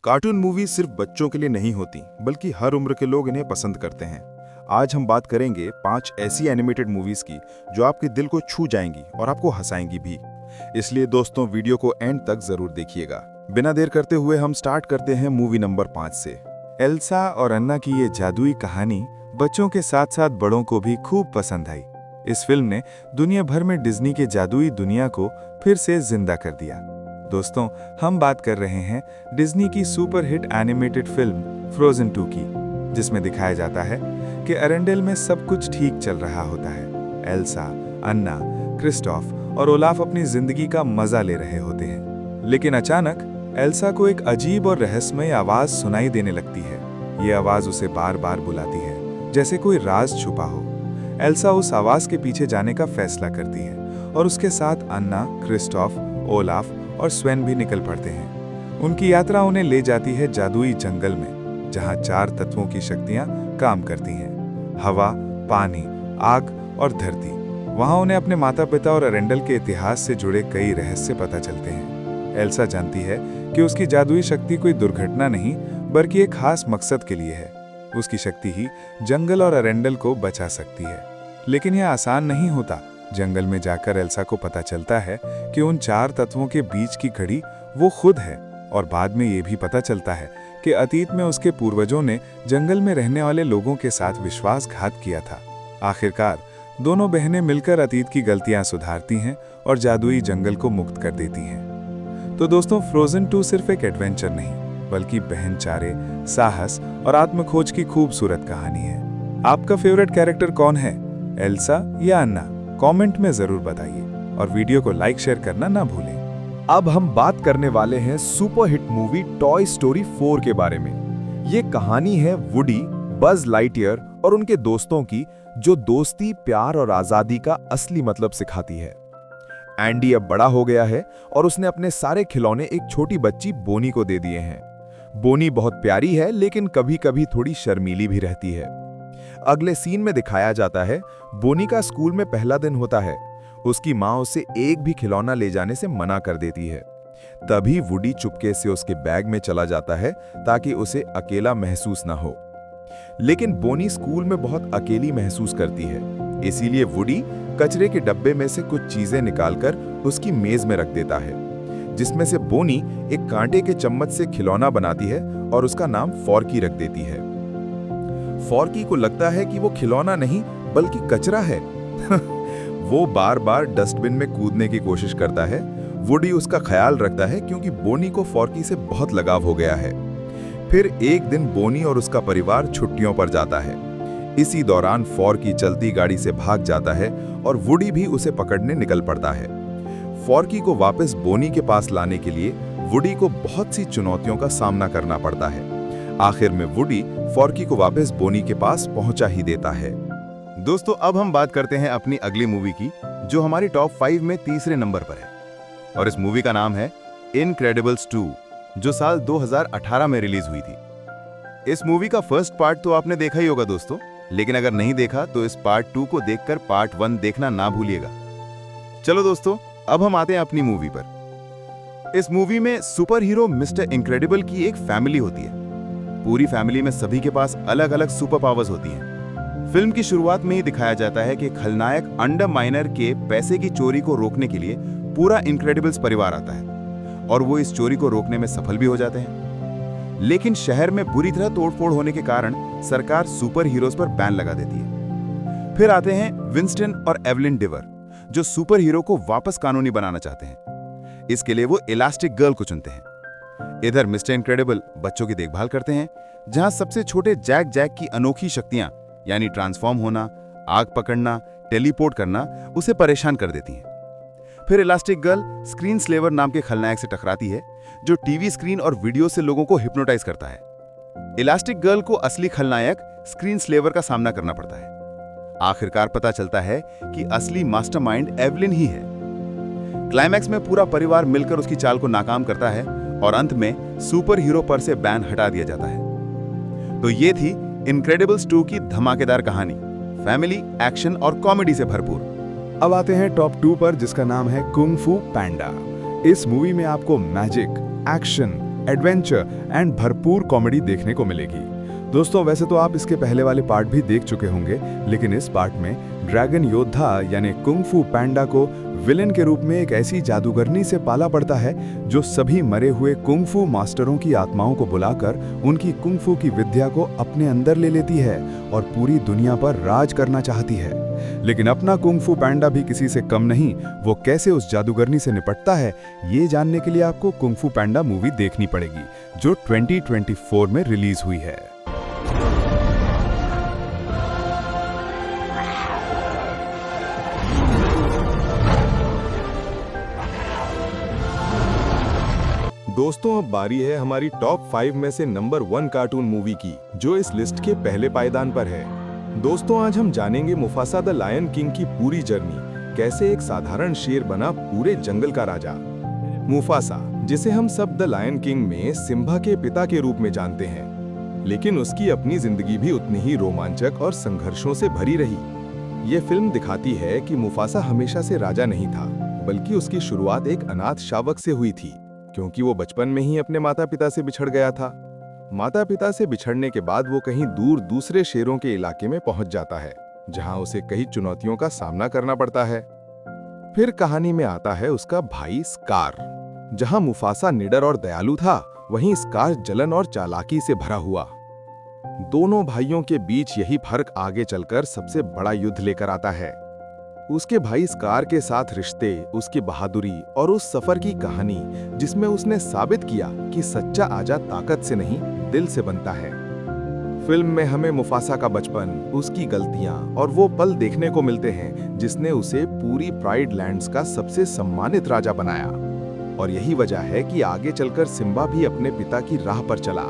Cartoon movie सिर्फ बच्चों के लिए नहीं होती, बल्कि हर उम्र के लोग इन्हें पसंद करते हैं। आज हम बात करेंगे 5 ऐसी एनिमेटेड मूवीज की जो आपके दिल को छू जाएंगी और आपको हंसाएंगी भी। इसलिए दोस्तों, वीडियो को एंड तक जरूर देखिएगा। बिना देर करते हुए हम स्टार्ट करते हैं मूवी नंबर 5 से। एल्सा और अन्ना की ये जादुई कहानी बच्चों के साथ साथ बड़ों को भी खूब पसंद आई। इस फिल्म ने दुनिया भर में डिज्नी के जादुई दुनिया को फिर से जिंदा कर दिया। दोस्तों, हम बात कर रहे हैं डिज्नी की सुपरहिट एनिमेटेड फिल्म फ्रोजन 2 की, जिसमें दिखाया जाता है कि अरेंडेल में सब कुछ ठीक चल रहा होता है। एल्सा, अन्ना, क्रिस्टोफ और ओलाफ अपनी जिंदगी का मजा ले रहे होते हैं। लेकिन अचानक एल्सा को एक अजीब और रहस्यमय आवाज सुनाई देने लगती है। ये आवाज उसे बार बार बुलाती है, जैसे कोई राज छुपा हो। एल्सा उस आवाज के पीछे जाने का फैसला करती है और उसके साथ अन्ना, क्रिस्टोफ, ओलाफ और स्वेन भी निकल पड़ते हैं। उनकी यात्रा उन्हें ले जाती है जादुई जंगल में, जहां 4 तत्वों की शक्तियां काम करती हैं: हवा, पानी, आग और धरती। वहां उन्हें अपने माता पिता और अरेंडल के इतिहास से जुड़े कई रहस्य पता चलते हैं। एल्सा जानती है कि उसकी जादुई शक्ति कोई दुर्घटना नहीं, बल्कि एक खास मकसद के लिए है। उसकी शक्ति ही जंगल और अरेंडल को बचा सकती है। लेकिन यह आसान नहीं होता। जंगल में जाकर एल्सा को पता चलता है कि उन 4 तत्वों के बीच की कड़ी वो खुद है, और बाद में ये भी पता चलता है कि अतीत में उसके पूर्वजों ने जंगल में रहने वाले लोगों के साथ विश्वासघात किया था। आखिरकार दोनों बहनें मिलकर अतीत की गलतियां सुधारती हैं और जादुई जंगल को मुक्त कर देती हैं। तो दोस्तों, फ्रोजन 2 सिर्फ एक एडवेंचर नहीं, बल्कि बहनचारे, साहस और आत्मखोज की खूबसूरत कहानी है। आपका फेवरेट कैरेक्टर कौन है, एल्सा या अन्ना? कमेंट में जरूर बताइए और वीडियो को लाइक शेयर करना ना भूलें। अब हम बात करने वाले हैं सुपरहिट मूवी टॉय स्टोरी 4 के बारे में। ये कहानी है वुडी, बज लाइटईयर और उनके दोस्तों की, जो दोस्ती, प्यार और आजादी का असली मतलब सिखाती है। एंडी अब बड़ा हो गया है और उसने अपने सारे खिलौने एक छोटी बच्ची बोनी को दे दिए हैं। बोनी बहुत प्यारी है, लेकिन कभी-कभी थोड़ी शर्मीली भी रहती है। अगले सीन में दिखाया जाता है बोनी का स्कूल में पहला दिन होता है। उसकी माँ उसे एक भी खिलौना ले जाने से मना कर देती है। तभी वुडी चुपके से उसके बैग में चला जाता है ताकि उसे अकेला महसूस ना हो। लेकिन बोनी स्कूल में बहुत अकेली महसूस करती है, इसीलिए वुडी कचरे के डब्बे में से कुछ चीजें निकालकर उसकी मेज में रख देता है, जिसमें से बोनी एक कांटे के चम्मच से खिलौना बनाती है और उसका नाम फॉर्की रख देती है। फॉर्की को लगता है कि वो खिलौना नहीं बल्कि कचरा है। वो बार बार डस्टबिन में कूदने की कोशिश करता है। वुडी उसका ख्याल रखता है क्योंकि बोनी को फॉर्की से बहुत लगाव हो गया है। फिर एक दिन बोनी और उसका परिवार छुट्टियों पर जाता है। इसी दौरान फॉर्की चलती गाड़ी से भाग जाता है और वुडी भी उसे पकड़ने निकल पड़ता है। फॉर्की को वापस बोनी के पास लाने के लिए वुडी को बहुत सी चुनौतियों का सामना करना पड़ता है। आखिर में वुडी फॉर्की को वापस बोनी के पास पहुंचा ही देता है। दोस्तों, अब हम बात करते हैं अपनी अगली मूवी की, जो हमारी टॉप 5 में तीसरे नंबर पर है, और इस मूवी का नाम है इनक्रेडिबल्स 2, जो साल 2018 में रिलीज हुई थी। इस मूवी का फर्स्ट पार्ट तो आपने देखा ही होगा दोस्तों, लेकिन अगर नहीं देखा तो इस पार्ट 2 को देखकर पार्ट 1 देखना ना भूलिएगा। चलो दोस्तों, अब हम आते हैं अपनी मूवी पर। इस मूवी में सुपर हीरो मिस्टर इनक्रेडिबल की एक फैमिली होती है। पूरी फैमिली में सभी के पास अलग अलग सुपर पावर्स होती हैं। फिल्म की शुरुआत में ही दिखाया जाता है कि खलनायक अंडर माइनर के पैसे की चोरी को रोकने के लिए पूरा इनक्रेडिबल्स परिवार आता है, और वो इस चोरी को रोकने में सफल भी हो जाते हैं। लेकिन शहर में बुरी तरह तोड़फोड़ होने के कारण सरकार सुपर हीरोज पर बैन लगा देती है। फिर आते हैं विंस्टन और एवलिन डिवर, जो सुपर हीरो को वापस कानूनी बनाना चाहते हैं। इसके लिए वो इलास्टिक गर्ल को चुनते हैं। इधर मिस्टर इनक्रेडिबल बच्चों की देखभाल करते हैं, जहां सबसे छोटे जैक की अनोखी शक्तियां, यानी ट्रांसफॉर्म होना, आग पकड़ना, टेलीपोर्ट करना, उसे परेशान कर देती हैं। फिर इलास्टिक गर्ल स्क्रीन स्लेवर नाम के खलनायक से टकराती है, जो टीवी स्क्रीन और वीडियो से लोगों को हिप्नोटाइज करता है। इलास्टिक गर्ल को असली खलनायक स्क्रीन स्लेवर का सामना करना पड़ता है। आखिरकार पता चलता है कि असली मास्टरमाइंड एवलिन ही है। क्लाइमैक्स में पूरा परिवार मिलकर उसकी चाल को नाकाम करता है और अंत में सुपर हीरो पर से बैन हटा दिया जाता है। तो ये थी इनक्रेडिबल्स 2 की धमाकेदार कहानी, फैमिली, एक्शन और कॉमेडी से भरपूर। अब आते हैं टॉप 2 पर, जिसका नाम है कुंग फू पैंडा। इस मूवी में आपको मैजिक, एक्शन, एडवेंचर एंड भरपूर कॉमेडी देखने को मिलेगी। दोस्तों वैसे तो आप इसके पहले वाले पार्ट भी देख चुके होंगे, लेकिन इस पार्ट में ड्रैगन योद्धा यानी कुंग फू पैंडा को विलेन के रूप में एक ऐसी जादूगरनी से पाला पड़ता है जो सभी मरे हुए कुंग फू मास्टरों की आत्माओं को बुलाकर उनकी कुंग फू की विद्या को अपने अंदर ले लेती है और पूरी दुनिया पर राज करना चाहती है। लेकिन अपना कुंग फू पैंडा भी किसी से कम नहीं, वो कैसे उस जादूगरनी से निपटता है, ये जानने के लिए आपको कुंग फू पैंडा मूवी देखनी पड़ेगी, जो 2024 में रिलीज हुई है। दोस्तों अब बारी है हमारी टॉप 5 में से नंबर 1 कार्टून मूवी की, जो इस लिस्ट के पहले पायदान पर है। दोस्तों आज हम जानेंगे मुफासा द लायन किंग की पूरी जर्नी, कैसे एक साधारण शेर बना पूरे जंगल का राजा। मुफासा, जिसे हम सब द लायन किंग में सिम्बा के पिता के रूप में जानते हैं, लेकिन उसकी अपनी जिंदगी भी उतनी ही रोमांचक और संघर्षों से भरी रही। ये फिल्म दिखाती है कि मुफासा हमेशा से राजा नहीं था, बल्कि उसकी शुरुआत एक अनाथ शावक से हुई थी, क्योंकि वो बचपन में ही अपने माता पिता से बिछड़ गया था। माता पिता से बिछड़ने के बाद वो कहीं दूर दूसरे शेरों के इलाके में पहुंच जाता है, जहां उसे कई चुनौतियों का सामना करना पड़ता है। फिर कहानी में आता है उसका भाई स्कार। जहां मुफासा निडर और दयालु था, वहीं स्कार जलन और चालाकी से भरा हुआ। दोनों भाइयों के बीच यही फर्क आगे चलकर सबसे बड़ा युद्ध लेकर आता है। उसके भाई स्कार के साथ रिश्ते, उसकी बहादुरी और उस सफर की कहानी जिसमें उसने साबित किया कि सच्चा आजा ताकत से नहीं, दिल से बनता है। फिल्म में हमें मुफासा का बचपन, उसकी गलतियां और वो पल देखने को मिलते हैं जिसने उसे पूरी प्राइड लैंड्स का सबसे सम्मानित राजा बनाया। और यही वजह है कि आगे चलकर सिम्बा भी अपने पिता की राह पर चला।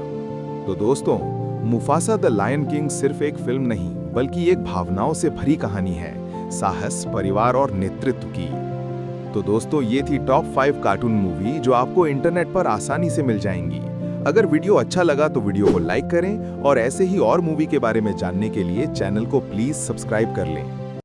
तो दोस्तों, मुफासा द लायन किंग सिर्फ एक फिल्म नहीं, बल्कि एक भावनाओं से भरी कहानी है, साहस, परिवार और नेतृत्व की। तो दोस्तों, ये थी टॉप 5 कार्टून मूवी जो आपको इंटरनेट पर आसानी से मिल जाएंगी। अगर वीडियो अच्छा लगा तो वीडियो को लाइक करें और ऐसे ही और मूवी के बारे में जानने के लिए चैनल को प्लीज सब्सक्राइब कर लें।